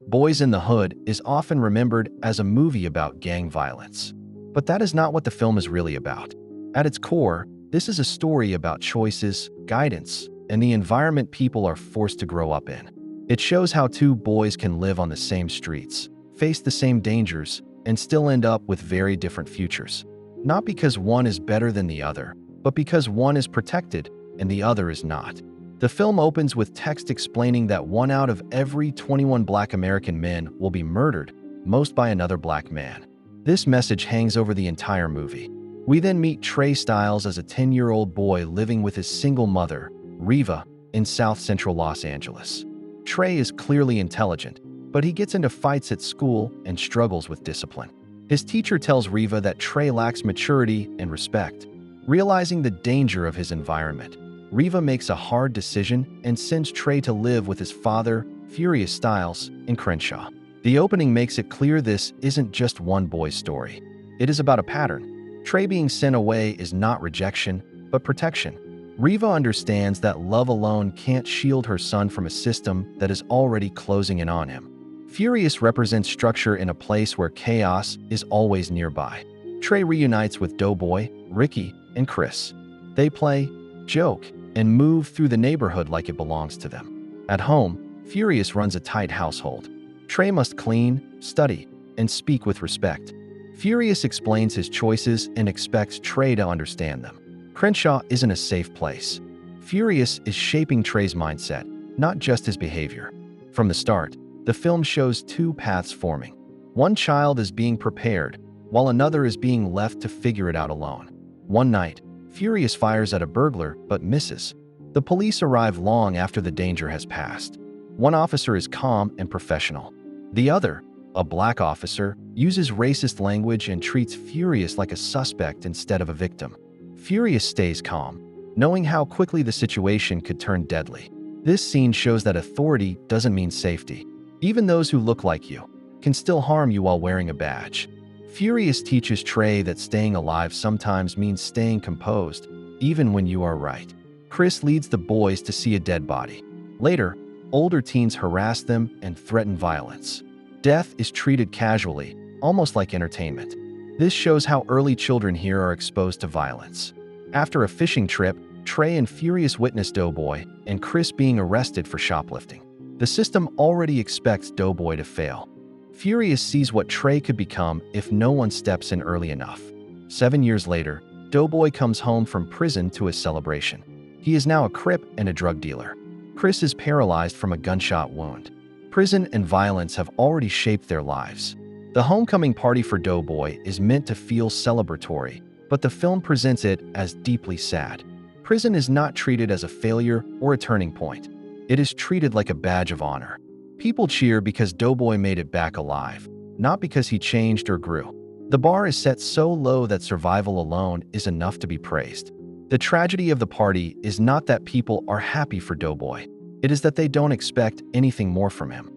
Boyz in the Hood is often remembered as a movie about gang violence. But that is not what the film is really about. At its core, this is a story about choices, guidance, and the environment people are forced to grow up in. It shows how two boys can live on the same streets, face the same dangers, and still end up with very different futures. Not because one is better than the other, but because one is protected and the other is not. The film opens with text explaining that 1 out of every 21 Black American men will be murdered, most by another Black man. This message hangs over the entire movie. We then meet Trey Styles as a 10-year-old boy living with his single mother, Riva, in South Central Los Angeles. Trey is clearly intelligent, but he gets into fights at school and struggles with discipline. His teacher tells Riva that Trey lacks maturity and respect. Realizing the danger of his environment, Riva makes a hard decision and sends Trey to live with his father, Furious Styles, in Crenshaw. The opening makes it clear this isn't just one boy's story. It is about a pattern. Trey being sent away is not rejection, but protection. Riva understands that love alone can't shield her son from a system that is already closing in on him. Furious represents structure in a place where chaos is always nearby. Trey reunites with Doughboy, Ricky, and Chris. They play, joke, and move through the neighborhood like it belongs to them. At home, Furious runs a tight household. Trey must clean, study, and speak with respect. Furious explains his choices and expects Trey to understand them. Crenshaw isn't a safe place. Furious is shaping Trey's mindset, not just his behavior. From the start, the film shows two paths forming. One child is being prepared, while another is being left to figure it out alone. One night, Furious fires at a burglar but misses. The police arrive long after the danger has passed. One officer is calm and professional. The other, a Black officer, uses racist language and treats Furious like a suspect instead of a victim. Furious stays calm, knowing how quickly the situation could turn deadly. This scene shows that authority doesn't mean safety. Even those who look like you can still harm you while wearing a badge. Furious teaches Trey that staying alive sometimes means staying composed, even when you are right. Chris leads the boys to see a dead body. Later, older teens harass them and threaten violence. Death is treated casually, almost like entertainment. This shows how early children here are exposed to violence. After a fishing trip, Trey and Furious witness Doughboy and Chris being arrested for shoplifting. The system already expects Doughboy to fail. Furious sees what Trey could become if no one steps in early enough. 7 years later, Doughboy comes home from prison to a celebration. He is now a Crip and a drug dealer. Chris is paralyzed from a gunshot wound. Prison and violence have already shaped their lives. The homecoming party for Doughboy is meant to feel celebratory, but the film presents it as deeply sad. Prison is not treated as a failure or a turning point. It is treated like a badge of honor. People cheer because Doughboy made it back alive, not because he changed or grew. The bar is set so low that survival alone is enough to be praised. The tragedy of the party is not that people are happy for Doughboy. It is that they don't expect anything more from him.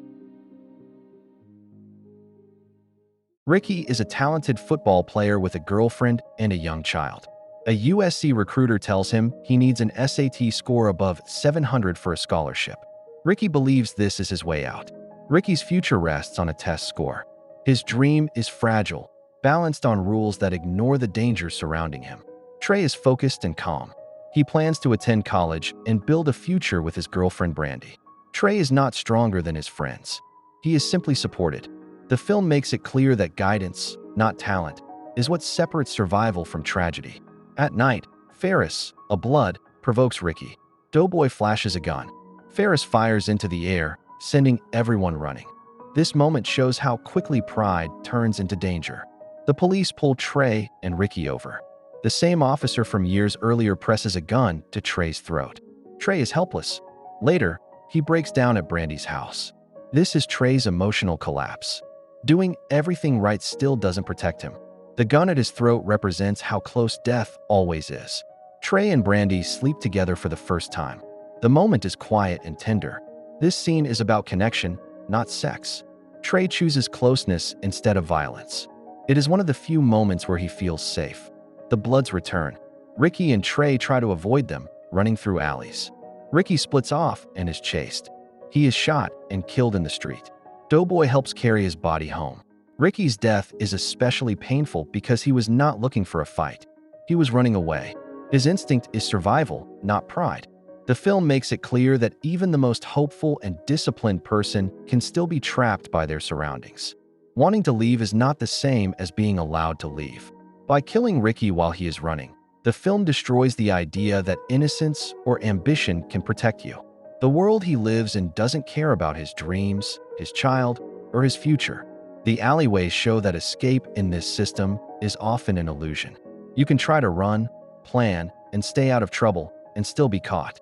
Ricky is a talented football player with a girlfriend and a young child. A USC recruiter tells him he needs an SAT score above 700 for a scholarship. Ricky believes this is his way out. Ricky's future rests on a test score. His dream is fragile, balanced on rules that ignore the dangers surrounding him. Trey is focused and calm. He plans to attend college and build a future with his girlfriend Brandy. Trey is not stronger than his friends. He is simply supported. The film makes it clear that guidance, not talent, is what separates survival from tragedy. At night, Ferris, a blood, provokes Ricky. Doughboy flashes a gun. Ferris fires into the air, sending everyone running. This moment shows how quickly pride turns into danger. The police pull Trey and Ricky over. The same officer from years earlier presses a gun to Trey's throat. Trey is helpless. Later, he breaks down at Brandy's house. This is Trey's emotional collapse. Doing everything right still doesn't protect him. The gun at his throat represents how close death always is. Trey and Brandy sleep together for the first time. The moment is quiet and tender. This scene is about connection, not sex. Trey chooses closeness instead of violence. It is one of the few moments where he feels safe. The Bloods return. Ricky and Trey try to avoid them, running through alleys. Ricky splits off and is chased. He is shot and killed in the street. Doughboy helps carry his body home. Ricky's death is especially painful because he was not looking for a fight. He was running away. His instinct is survival, not pride. The film makes it clear that even the most hopeful and disciplined person can still be trapped by their surroundings. Wanting to leave is not the same as being allowed to leave. By killing Ricky while he is running, the film destroys the idea that innocence or ambition can protect you. The world he lives in doesn't care about his dreams, his child, or his future. The alleyways show that escape in this system is often an illusion. You can try to run, plan, and stay out of trouble and still be caught.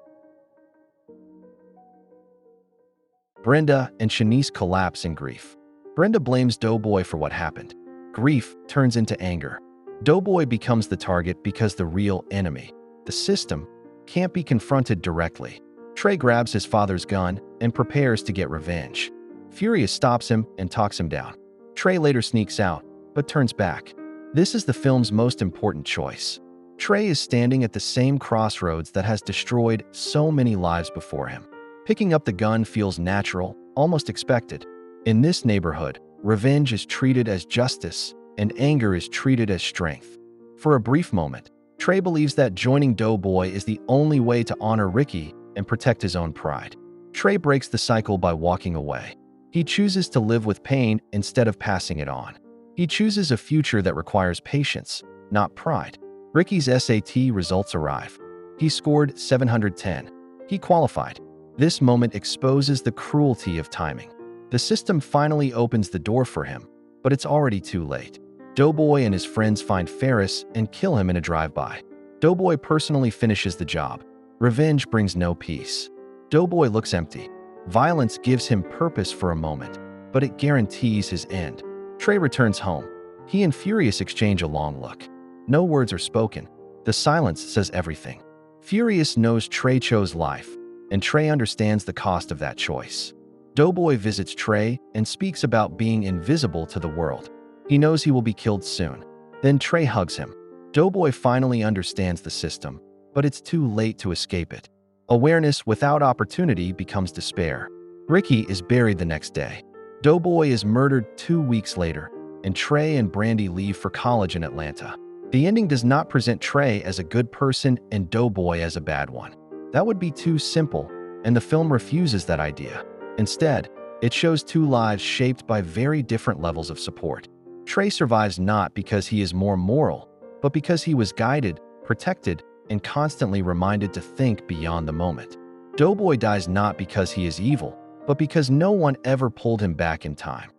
Brenda and Shanice collapse in grief. Brenda blames Doughboy for what happened. Grief turns into anger. Doughboy becomes the target because the real enemy, the system, can't be confronted directly. Trey grabs his father's gun and prepares to get revenge. Furious stops him and talks him down. Trey later sneaks out, but turns back. This is the film's most important choice. Trey is standing at the same crossroads that has destroyed so many lives before him. Picking up the gun feels natural, almost expected. In this neighborhood, revenge is treated as justice, and anger is treated as strength. For a brief moment, Trey believes that joining Doughboy is the only way to honor Ricky and protect his own pride. Trey breaks the cycle by walking away. He chooses to live with pain instead of passing it on. He chooses a future that requires patience, not pride. Ricky's SAT results arrive. He scored 710. He qualified. This moment exposes the cruelty of timing. The system finally opens the door for him, but it's already too late. Doughboy and his friends find Ferris and kill him in a drive-by. Doughboy personally finishes the job. Revenge brings no peace. Doughboy looks empty. Violence gives him purpose for a moment, but it guarantees his end. Trey returns home. He and Furious exchange a long look. No words are spoken. The silence says everything. Furious knows Trey chose life, and Trey understands the cost of that choice. Doughboy visits Trey and speaks about being invisible to the world. He knows he will be killed soon. Then Trey hugs him. Doughboy finally understands the system, but it's too late to escape it. Awareness without opportunity becomes despair. Ricky is buried the next day. Doughboy is murdered 2 weeks later, and Trey and Brandy leave for college in Atlanta. The ending does not present Trey as a good person and Doughboy as a bad one. That would be too simple, and the film refuses that idea. Instead, it shows two lives shaped by very different levels of support. Trey survives not because he is more moral, but because he was guided, protected, and constantly reminded to think beyond the moment. Doughboy dies not because he is evil, but because no one ever pulled him back in time.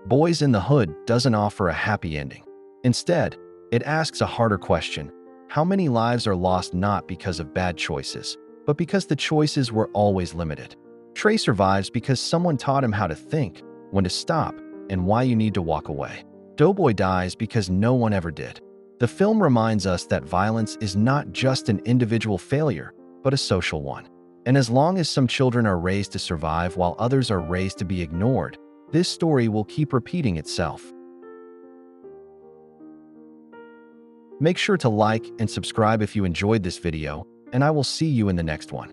Boyz in the Hood doesn't offer a happy ending. Instead, it asks a harder question. How many lives are lost not because of bad choices, but because the choices were always limited? Trey survives because someone taught him how to think, when to stop, and why you need to walk away. Doughboy dies because no one ever did. The film reminds us that violence is not just an individual failure, but a social one. And as long as some children are raised to survive while others are raised to be ignored, this story will keep repeating itself. Make sure to like and subscribe if you enjoyed this video, and I will see you in the next one.